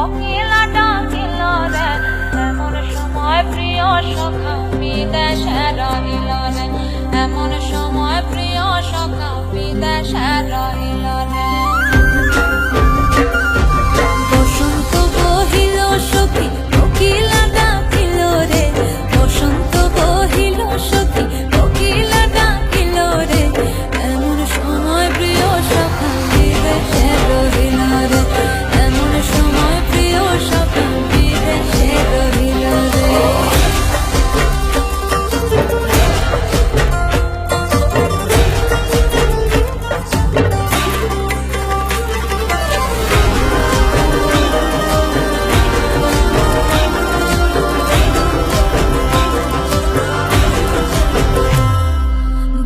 কোকিলা ডাকিল রে, এমন সময় প্রিয় সখা বিদেশে রহিল রে, এমন সময় প্রিয় সখা বিদেশে রহিল রে। বসন্ত বহিল সখী কোকিলা ডাকিল রে, বসন্ত বহিল সখী কোকিলা ডাকিল রে, এমন সময় প্রিয় সখা বিদেশে রহিল রে, এমন সময় প্রিয় সখা বিদেশে রহিল রে।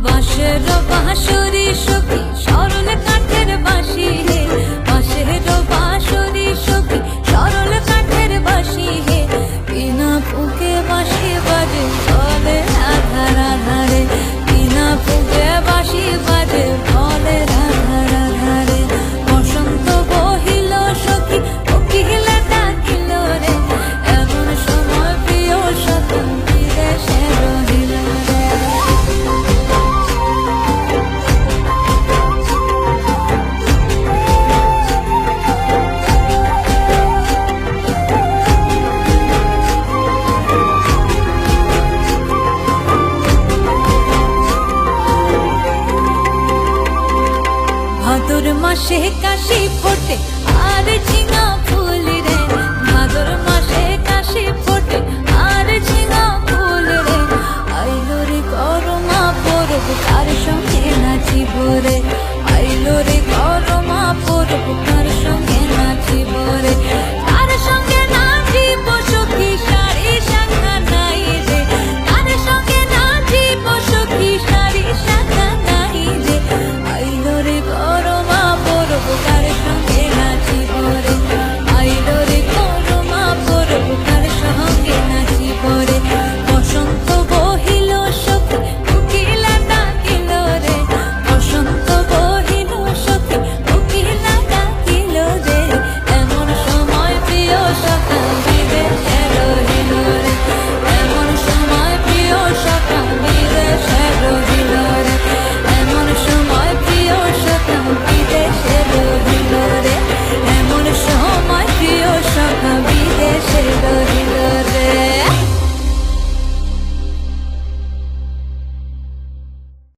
বাঁশের বাঁশরি সখী সরল কাঠের বাঁশি হে, বাঁশের বাঁশরি সখী সরল কাঠের বাঁশি হে, বিনা ফুঁকে বাঁশি বাজে বলে রাধা রাধা রে, বিনা ফুঁকে বাঁশি বাজে বলে রাধা রাধা রে। বসন্ত বহিল সখী কোকিলা ডাকিল রে, এমন সময় প্রিয় সখা বিদেশে রহিল রে। ভাদর মাসে কাশি ফোটে